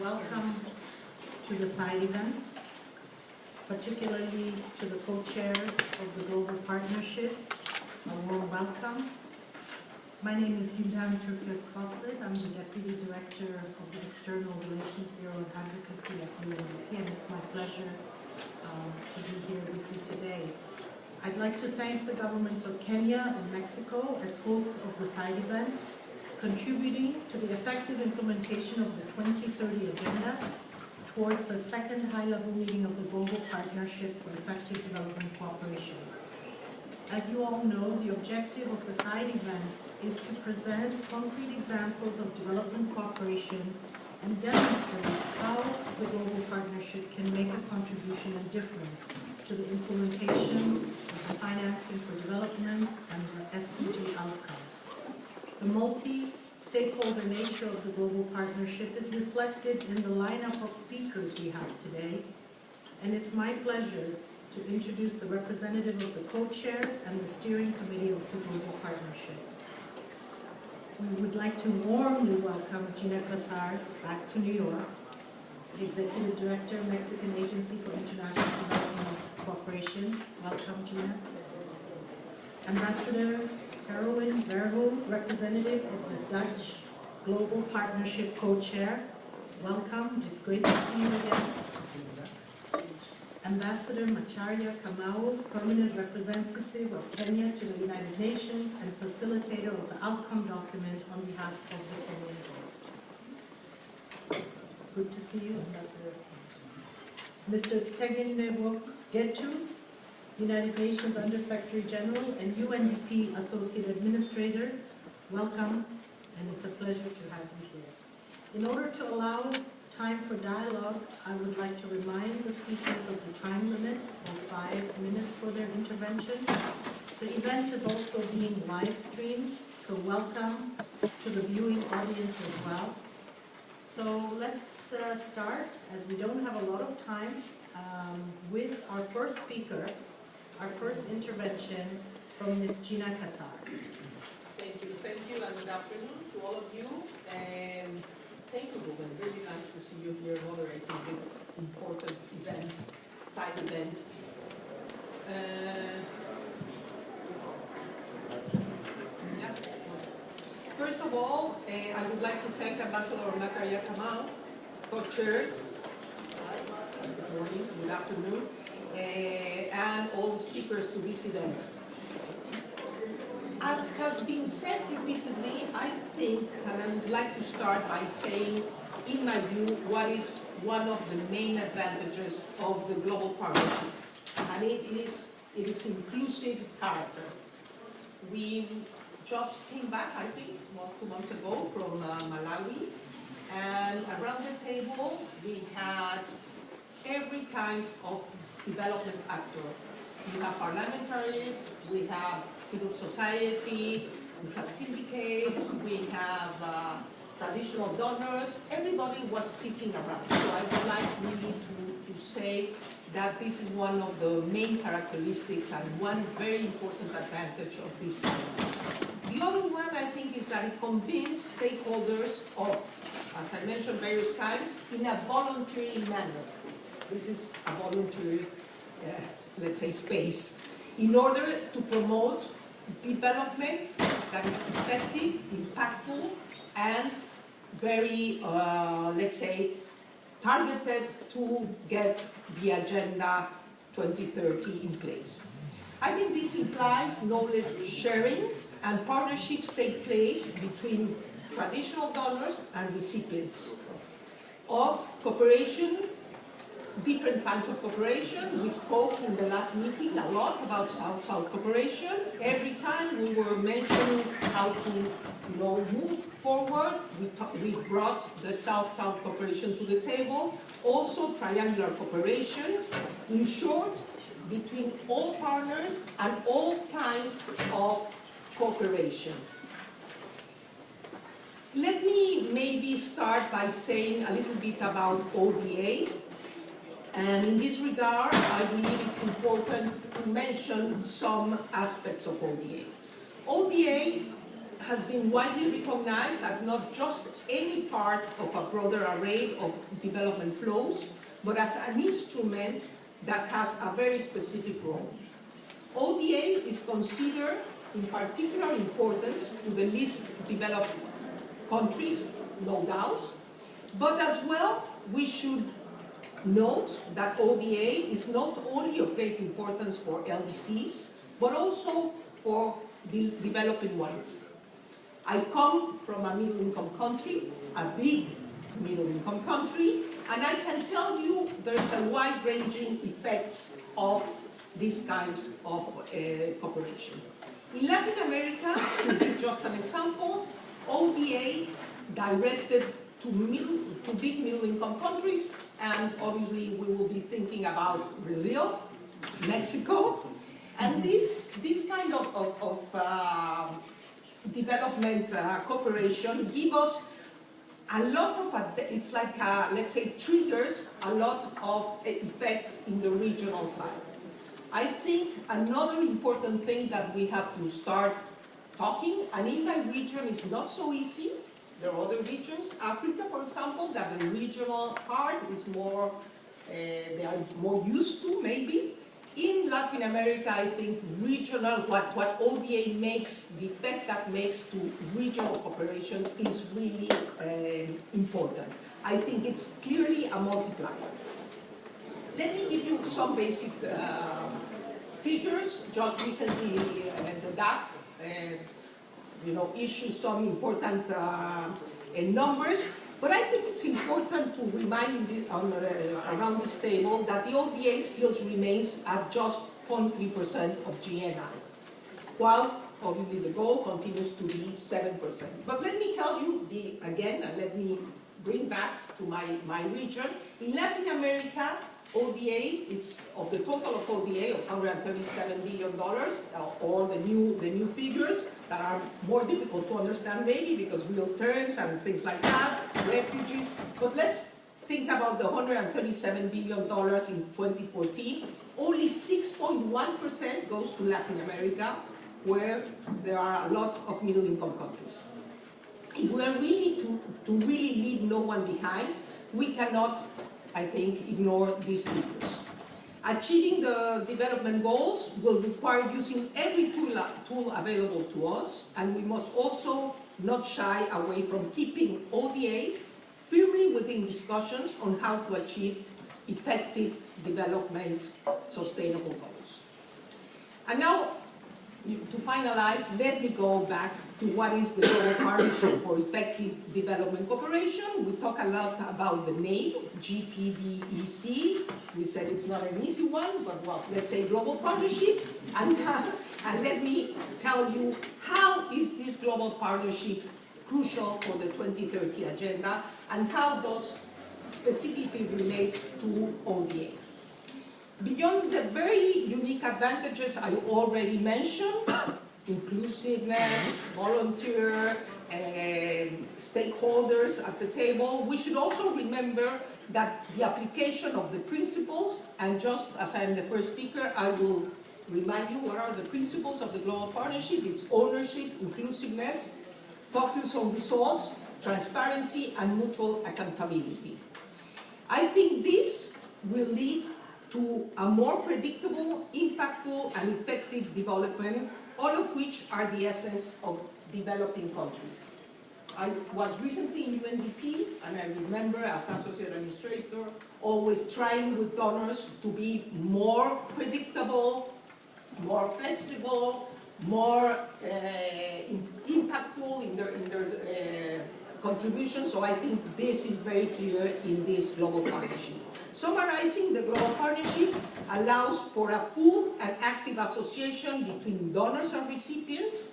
welcome to the side event, particularly to the co-chairs of the Global Partnership. A warm welcome. My name is Gülden Türköz-Koslet. I'm the Deputy Director of the External Relations Bureau of Advocacy at UNDP, and it's my pleasure to be here with you today. I'd like to thank the governments of Kenya and Mexico as hosts of the side event, contributing to the effective implementation of the 2030 Agenda towards the second high-level meeting of the Global Partnership for Effective Development Cooperation. As you all know, the objective of the side event is to present concrete examples of development cooperation and demonstrate how the Global Partnership can make a contribution and difference to the implementation of the financing for development and the SDG outcomes. The multi-stakeholder nature of the Global Partnership is reflected in the lineup of speakers we have today, and it's my pleasure to introduce the representative of the co-chairs and the steering committee of the Global Partnership. We would like to warmly welcome Gina Casar back to New York, the Executive Director, Mexican Agency for International Development Cooperation. Welcome, Gina. Ambassador Erwin Verhoeven, representative of the Dutch Global Partnership co-chair. Welcome. It's great to see you again. Ambassador Macharia Kamau, permanent representative of Kenya to the United Nations and facilitator of the outcome document on behalf of the Kenyan host. Good to see you, Ambassador. Mr. Tegenebo Getu, United Nations Under-Secretary General and UNDP Associate Administrator, welcome, and it's a pleasure to have you here. In order to allow time for dialogue, I would like to remind the speakers of the time limit of 5 minutes for their intervention. The event is also being live streamed, so welcome to the viewing audience as well. So let's start, as we don't have a lot of time, with our first speaker, our first intervention from Ms. Gina Casar. Thank you, and good afternoon to all of you. And thank you, Ruben. Really nice to see you here moderating this important event, side event. First of all, I would like to thank Ambassador Macharia Kamau, co-chairs. Good morning, good afternoon, and all the speakers to this event. As has been said repeatedly, I think, and I would like to start by saying, in my view, what is one of the main advantages of the Global Partnership, and it is inclusive character. We just came back, I think, 2 months ago from Malawi, and around the table we had every kind of development actor. We have parliamentaries, we have civil society, we have syndicates, we have traditional donors. Everybody was sitting around. So I would like really to say that this is one of the main characteristics and one very important advantage of this program. The other one, I think, is that it convinced stakeholders of, as I mentioned, various kinds, in a voluntary manner. This is a voluntary let's say, space, in order to promote development that is effective, impactful, and very, let's say, targeted to get the Agenda 2030 in place. I think this implies knowledge sharing, and partnerships take place between traditional donors and recipients of cooperation, different kinds of cooperation. We spoke in the last meeting a lot about South-South cooperation. Every time we were mentioning how to move forward, we brought the South-South cooperation to the table. Also triangular cooperation, in short, between all partners and all kinds of cooperation. Let me maybe start by saying a little bit about ODA. And in this regard, I believe it's important to mention some aspects of ODA. ODA has been widely recognized as not just any part of a broader array of development flows, but as an instrument that has a very specific role. ODA is considered in particular importance to the least developed countries, no doubt, but as well we should note that ODA is not only of great importance for LDCs, but also for the developing ones. I come from a middle-income country, a big middle-income country, and I can tell you there's a wide-ranging effects of this kind of cooperation. In Latin America, to give just an example, ODA directed to big middle-income countries, and obviously we will be thinking about Brazil, Mexico, and this kind of development cooperation give us a lot of, it's like, let's say, triggers a lot of effects in the regional side. I think another important thing that we have to start talking, and in my region is not so easy. There are other regions, Africa, for example, that the regional part is more, they are more used to, maybe. In Latin America, I think regional, what ODA makes, the effect that makes to regional cooperation is really important. I think it's clearly a multiplier. Let me give you some basic figures. Just recently, the DAC issued some important numbers. But I think it's important to remind around this table that the ODA still remains at just 0.3% of GNI, while obviously the goal continues to be 7%. But let me tell you again, and let me bring back to my region. In Latin America, ODA, it's of the total of ODA of $137 billion, all the new figures that are more difficult to understand maybe because real terms and things like that, refugees. But let's think about the $137 billion in 2014. Only 6.1% goes to Latin America, where there are a lot of middle-income countries. If we are really to really leave no one behind, we cannot, I think, ignore these figures. Achieving the development goals will require using every tool available to us, and we must also not shy away from keeping ODA firmly within discussions on how to achieve effective development sustainable goals. And now, to finalize, let me go back to what is the Global Partnership for Effective Development Cooperation. We talk a lot about the name, GPDEC. We said it's not an easy one, but well, let's say Global Partnership. And let me tell you, how is this Global Partnership crucial for the 2030 agenda, and how those specifically relates to ODA. Beyond the very unique advantages I already mentioned, inclusiveness, volunteer, stakeholders at the table, we should also remember that the application of the principles, and just as I am the first speaker, I will remind you what are the principles of the Global Partnership. It's ownership, inclusiveness, focus on results, transparency, and mutual accountability. I think this will lead to a more predictable, impactful, and effective development, all of which are the essence of developing countries. I was recently in UNDP, and I remember as associate administrator, always trying with donors to be more predictable, more flexible, more impactful in their contribution. So I think this is very clear in this global partnership. Summarizing, the global partnership allows for a full and active association between donors and recipients.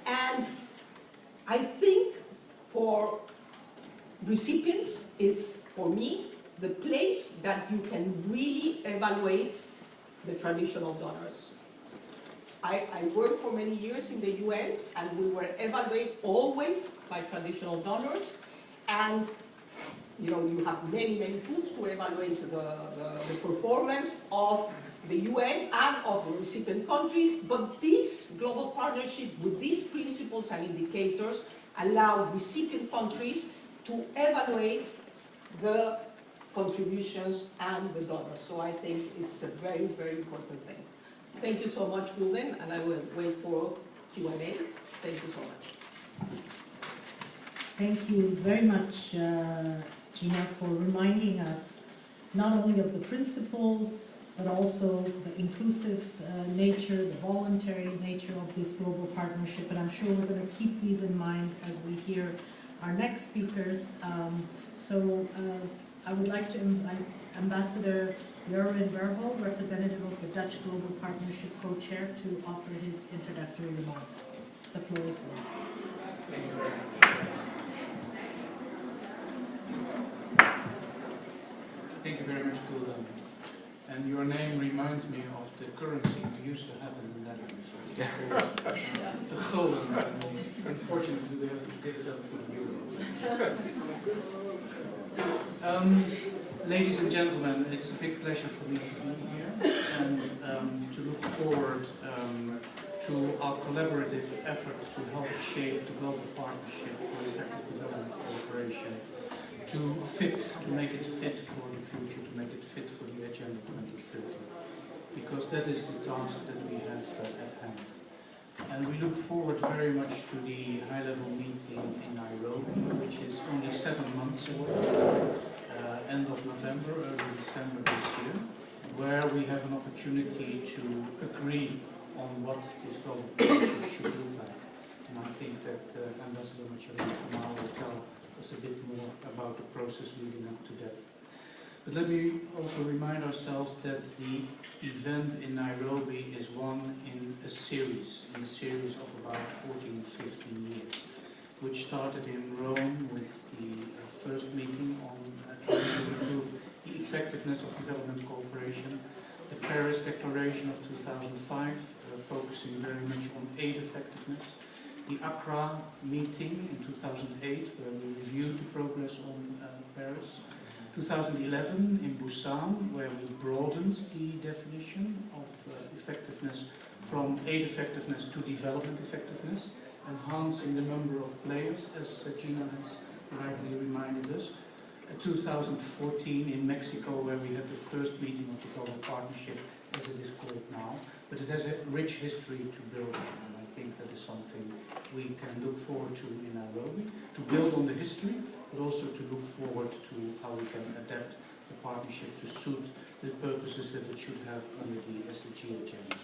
And I think for recipients is, for me, the place that you can really evaluate the traditional donors. I worked for many years in the UN, and we were evaluated always by traditional donors. And You know, you have many, many tools to evaluate the performance of the UN and of the recipient countries, but this global partnership with these principles and indicators allow recipient countries to evaluate the contributions and the donors. So I think it's a very, very important thing. Thank you so much, Ruben, and I will wait for Q&A. Thank you so much. Thank you very much, Gina, for reminding us not only of the principles, but also the inclusive nature, the voluntary nature of this global partnership. And I'm sure we're going to keep these in mind as we hear our next speakers. I would like to invite Ambassador Jeroen Verhul, representative of the Dutch Global Partnership co-chair, to offer his introductory remarks. The floor is yours. Thank you very much. Thank you very much, Gulden. And your name reminds me of the currency we used to have in the Netherlands. The gulden. Unfortunately, we have to give it up for the euro. Ladies and gentlemen, it's a big pleasure for me to be here and to look forward to our collaborative efforts to help shape the global partnership for effective development cooperation, to make it fit for the future, to make it fit for the Agenda 2030, because that is the task that we have at hand. And we look forward very much to the high-level meeting in Nairobi, which is only 7 months away, end of November, early December this year, where we have an opportunity to agree on what this global partnership should look like. And I think that Ambassador Marcelino Kamal will tell us a bit more about the process leading up to that. But let me also remind ourselves that the event in Nairobi is one in a series of about 14 or 15 years, which started in Rome with the first meeting on trying to improve the effectiveness of development cooperation, the Paris Declaration of 2005, focusing very much on aid effectiveness, the Accra meeting in 2008, where we reviewed the progress on Paris, 2011 in Busan, where we broadened the definition of effectiveness from aid effectiveness to development effectiveness, enhancing the number of players, as Gina has rightly reminded us. 2014 in Mexico, where we had the first meeting of the Global Partnership, as it is called now, but it has a rich history to build on, and I think that is something we can look forward to in Nairobi, to build on the history, but also to look forward to how we can adapt the partnership to suit the purposes that it should have under the SDG agenda.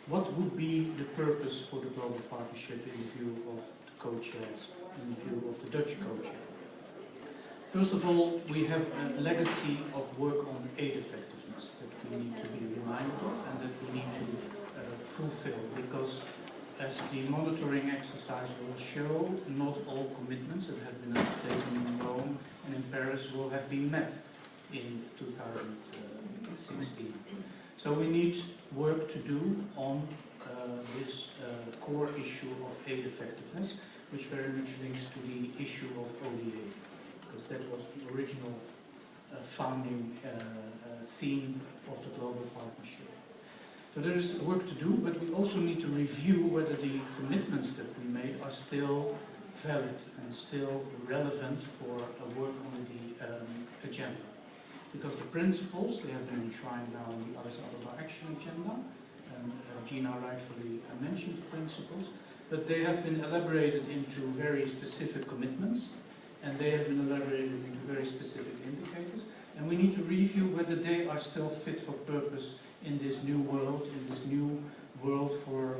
What would be the purpose for the Global Partnership in view of the co-chairs, in view of the Dutch co-chair? First of all, we have a legacy of work on aid effectiveness that we need to be reminded of and that we need to fulfill, because as the monitoring exercise will show, not all commitments that have been undertaken in Rome and in Paris will have been met in 2016. So we need work to do on this core issue of aid effectiveness, which very much links to the issue of ODA, because that was the original founding theme of the global partnership. So there is work to do, but we also need to review whether the commitments that we made are still valid and still relevant for work on the agenda. Because the principles, they have been enshrined now in the Addis Ababa Action Agenda, and Gina rightfully mentioned the principles, but they have been elaborated into very specific commitments, and they have been elaborated into very specific indicators, and we need to review whether they are still fit for purpose in this new world, for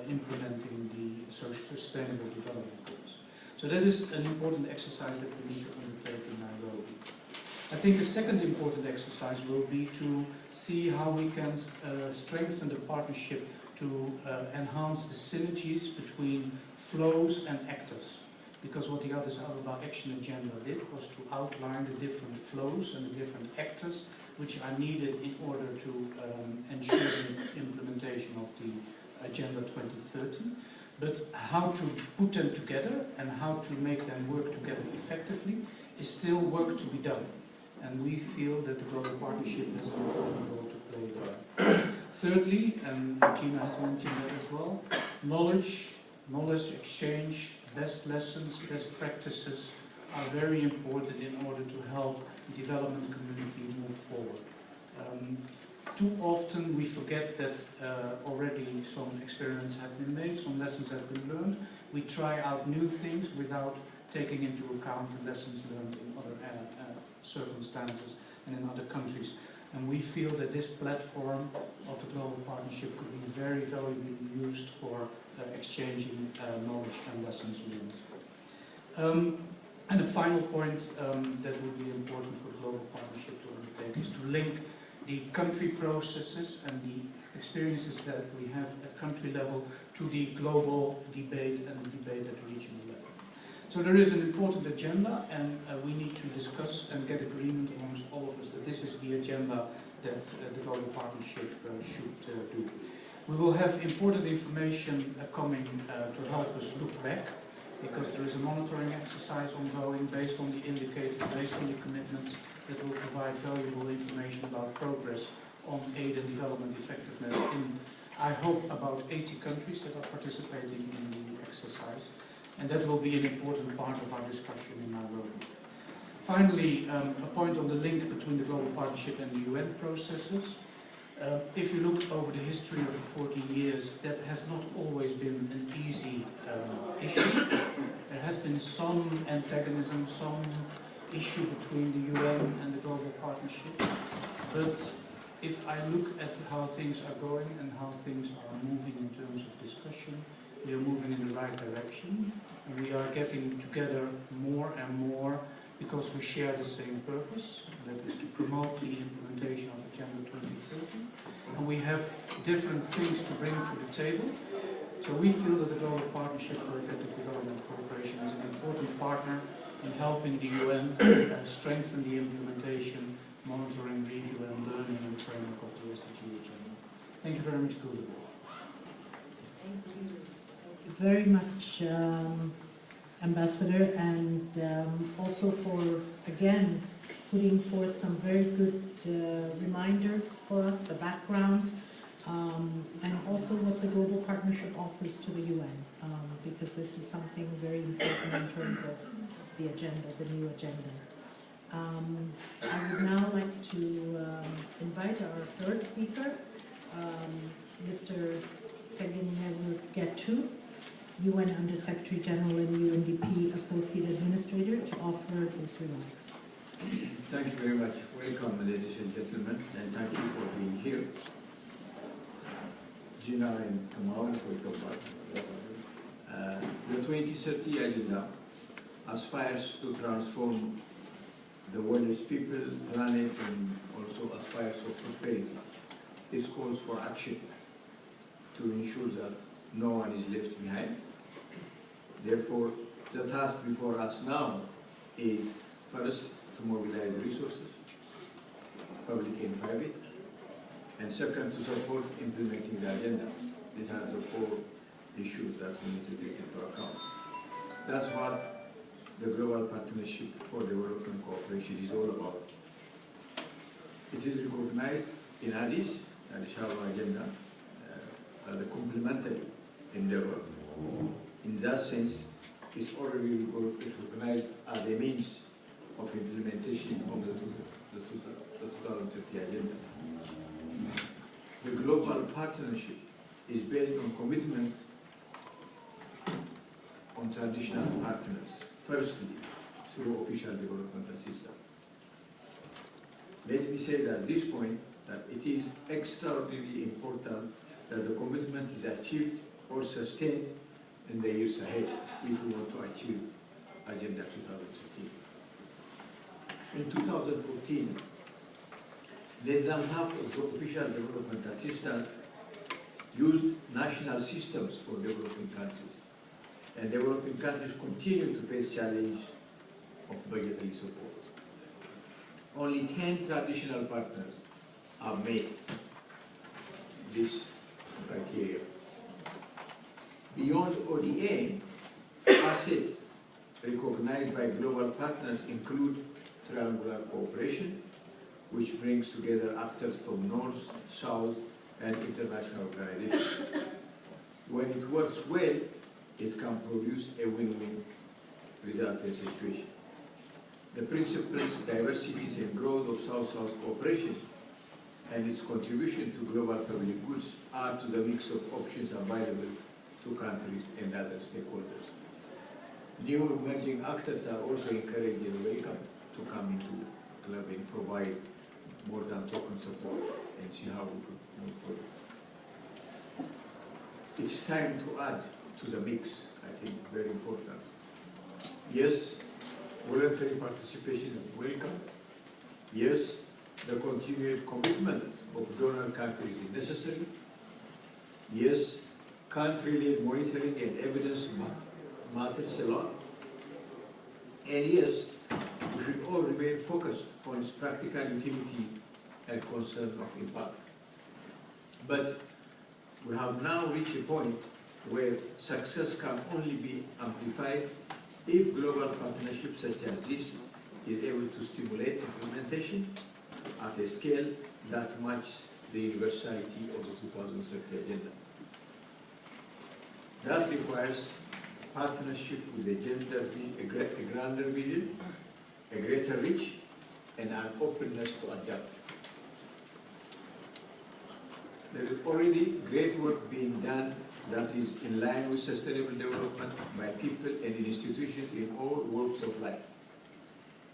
implementing the sustainable development goals. So that is an important exercise that we need to undertake in Nairobi. I think a second important exercise will be to see how we can strengthen the partnership to enhance the synergies between flows and actors. Because what the Addis Ababa Action Agenda did was to outline the different flows and the different actors which are needed in order to ensure the implementation of the Agenda 2030. But how to put them together and how to make them work together effectively is still work to be done. And we feel that the Global Partnership has an important role to play there. Thirdly, and Gina has mentioned that as well, knowledge exchange, best lessons, best practices are very important in order to help the development community move forward. Too often we forget that already some experiments have been made, some lessons have been learned. We try out new things without taking into account the lessons learned in other circumstances and in other countries. And we feel that this platform of the Global Partnership could be very valuably used for exchanging knowledge and lessons learned. And the final point that would be important for the Global Partnership to undertake is to link the country processes and the experiences that we have at country level to the global debate and the debate at regional level. So there is an important agenda, and we need to discuss and get agreement amongst all of us that this is the agenda that the Global Partnership should do. We will have important information coming to help us look back, because there is a monitoring exercise ongoing based on the indicators, based on the commitments that will provide valuable information about progress on aid and development effectiveness in, I hope, about 80 countries that are participating in the exercise. And that will be an important part of our discussion in Nairobi. Finally, a point on the link between the Global Partnership and the UN processes. If you look over the history of the 14 years, that has not always been an easy issue. There has been some antagonism, some issue between the UN and the Global Partnership. But if I look at how things are going and how things are moving in terms of discussion, we are moving in the right direction. And we are getting together more and more because we share the same purpose, that is to promote the implementation of Agenda 2030. And we have different things to bring to the table. So we feel that the Global Partnership for Effective Development Cooperation is an important partner in helping the UN strengthen the implementation, monitoring, review and learning and framework of the SDG agenda. Thank you very much, Gulda. Thank you very much, Ambassador, and also for, again, putting forth some very good reminders for us, the background, and also what the Global Partnership offers to the UN, because this is something very important in terms of the agenda, the new agenda. I would now like to invite our third speaker, Mr. Tegenyaru Getu, UN Under-Secretary General and UNDP Associate Administrator, to offer his remarks. Thank you very much. Welcome, ladies and gentlemen, and thank you for being here. Gina and Kamal, welcome back. The 2030 Agenda aspires to transform the world's people, planet, and also aspires for prosperity. This calls for action to ensure that no one is left behind. Therefore, the task before us now is first to mobilize resources, public and private, and second to support implementing the agenda. These are the core issues that we need to take into account. That's what the Global Partnership for Development Cooperation is all about. It is recognized in Addis Ababa agenda as a complementary endeavor. In that sense, it's already recognized as a means of implementation of the 2030 agenda. The Global Partnership is based on commitment on traditional partners, firstly, through official development assistance. Let me say at this point that it is extraordinarily important that the commitment is achieved or sustained in the years ahead if we want to achieve Agenda 2030. In 2014, less than half of the official development assistance used national systems for developing countries. And developing countries continue to face challenges of budgetary support. Only 10 traditional partners have met this criteria. Beyond ODA, assets recognized by global partners include triangular cooperation, which brings together actors from North, South, and international organizations. When it works well, it can produce a win-win resulting situation. The principles, diversities, and growth of South-South cooperation and its contribution to global public goods add to the mix of options available to countries and other stakeholders. New emerging actors are also encouraged and welcome to come into club and provide more than token support and see how we could move forward. It's time to add to the mix, I think, very important. Yes, voluntary participation is welcome. Yes, the continued commitment of donor countries is necessary. Yes, country-led monitoring and evidence matters a lot. And yes, we should all remain focused on its practical utility and concern of impact. But we have now reached a point where success can only be amplified if global partnerships such as this is able to stimulate implementation at a scale that matches the universality of the 2030 agenda. That requires partnership with a grander vision, a greater reach, and an openness to adapt. There is already great work being done that is in line with sustainable development by people and institutions in all walks of life.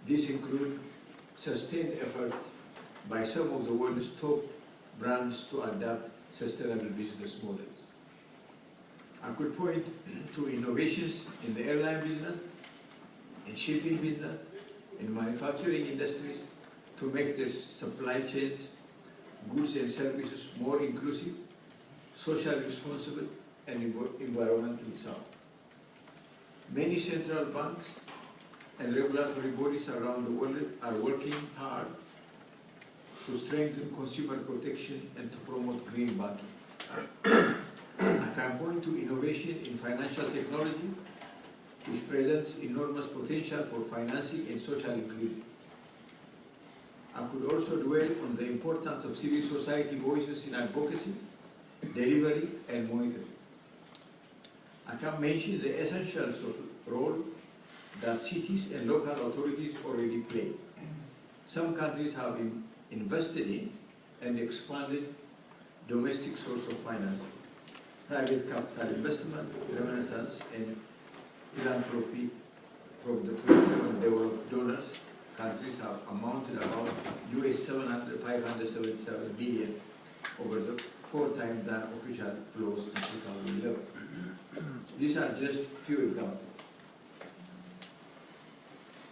This includes sustained efforts by some of the world's top brands to adapt sustainable business models. I could point to innovations in the airline business, in shipping business, in manufacturing industries to make their supply chains, goods and services more inclusive, socially responsible, and environmentally sound. Many central banks and regulatory bodies around the world are working hard to strengthen consumer protection and to promote green banking. I can point to innovation in financial technology, which presents enormous potential for financing and social inclusion. I could also dwell on the importance of civil society voices in advocacy, delivery, and monitoring. I can mention the essentials of role that cities and local authorities already play. Some countries have invested in and expanded domestic source of financing, private capital investment, renaissance, and philanthropy from the 27 developed donors. Countries have amounted about $577 billion over the 4 times than official flows in 2011. These are just few examples.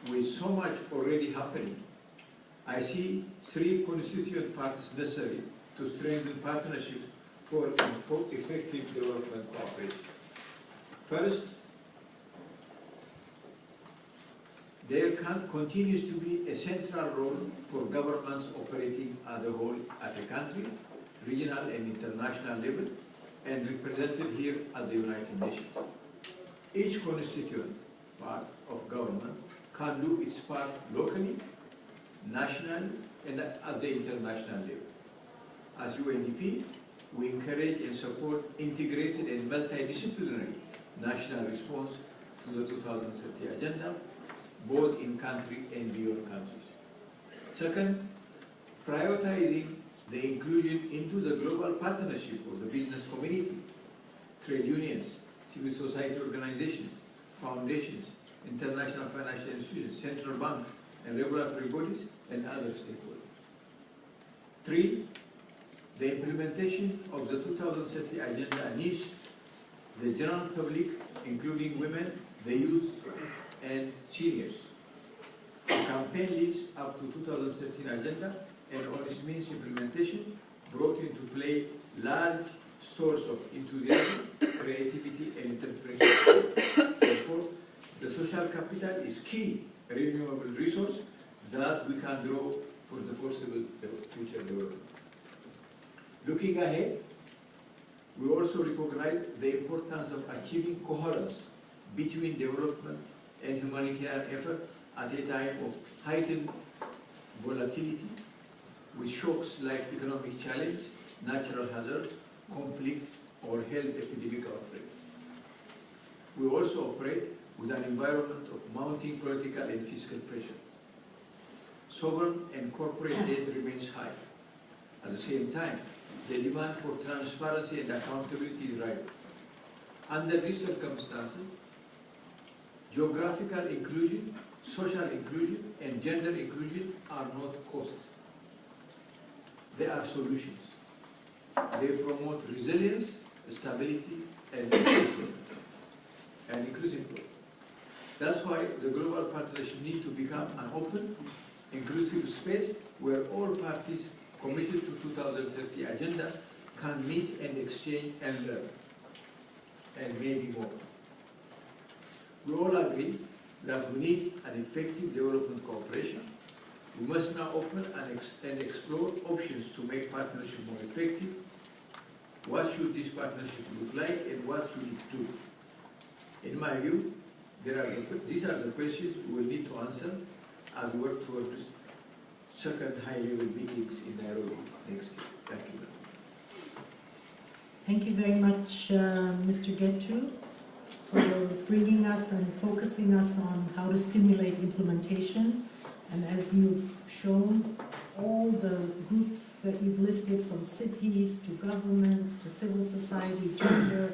With so much already happening, I see 3 constituent parts necessary to strengthen partnership for effective development cooperation. First, there continues to be a central role for governments operating as a whole at a country, regional and international level, and represented here at the United Nations. Each constituent part of government can do its part locally, nationally, and at the international level. As UNDP, we encourage and support integrated and multidisciplinary national response to the 2030 agenda, both in country and beyond countries. Second, prioritizing the inclusion into the global partnership of the business community, trade unions, civil society organizations, foundations, international financial institutions, central banks, and regulatory bodies, and other stakeholders. 3, the implementation of the 2030 agenda needs the general public, including women, the youth, and seniors. The campaign leads up to 2013 agenda and on its means implementation brought into play large stores of enthusiasm, creativity, and interpretation. Therefore, the social capital is key renewable resource that we can draw for the foreseeable future development. Looking ahead, We also recognize the importance of achieving coherence between development and humanitarian effort at a time of heightened volatility, with shocks like economic challenge, natural hazards, conflicts, or health epidemic outbreaks. We also operate with an environment of mounting political and fiscal pressures. Sovereign and corporate debt remains high. At the same time, the demand for transparency and accountability is rising. Under these circumstances, geographical inclusion, social inclusion, and gender inclusion are not costs. They are solutions. They promote resilience, stability, and inclusive growth. That's why the global partnership needs to become an open, inclusive space where all parties committed to 2030 agenda can meet and exchange and learn, and maybe more. We all agree that we need an effective development cooperation. We must now open and explore options to make partnership more effective. What should this partnership look like and what should it do? In my view, these are the questions we will need to answer as we work towards second high-level meetings in Nairobi next year. Thank you. Thank you very much, Mr. Gettu, for bringing us and focusing us on how to stimulate implementation. And as you've shown, all the groups that you've listed, from cities to governments to civil society, gender,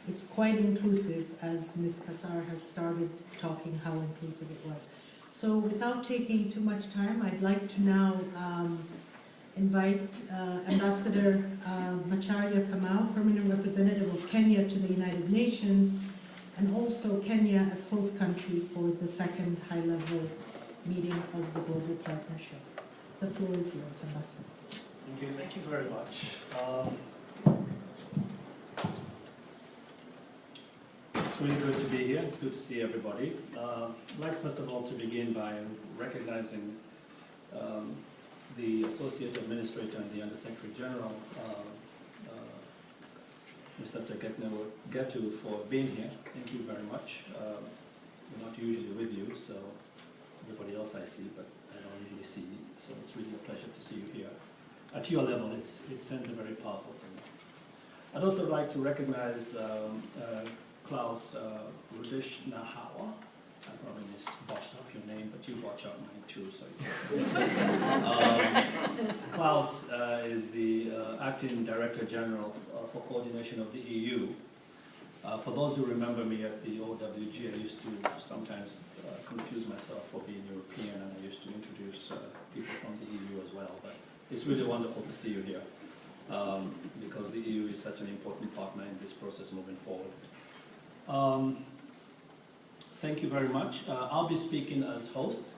it's quite inclusive, as Ms. Kassar has started talking how inclusive it was. So without taking too much time, I'd like to now invite Ambassador Macharia Kamau, Permanent Representative of Kenya to the United Nations, and also Kenya as host country for the second high-level meeting of the Global Partnership. The floor is yours, Ambassador. Thank you very much. It's really good to be here. It's good to see everybody. I'd like first of all to begin by recognizing the Associate Administrator and the Undersecretary General, Mr. Gettu, for being here. Thank you very much. We're not usually with you, so everybody else I see, but I don't usually see you, so it's really a pleasure to see you here. At your level, it sends a very powerful signal. I'd also like to recognize Klaus Rudishnahawa. I probably botched up your name, but you botched up mine too, so it's okay. Klaus is the Acting Director General for Coordination of the EU. For those who remember me at the OWG, I used to sometimes confuse myself for being European, and I used to introduce people from the EU as well. But it's really wonderful to see you here, because the EU is such an important partner in this process moving forward. Thank you very much. I'll be speaking as host.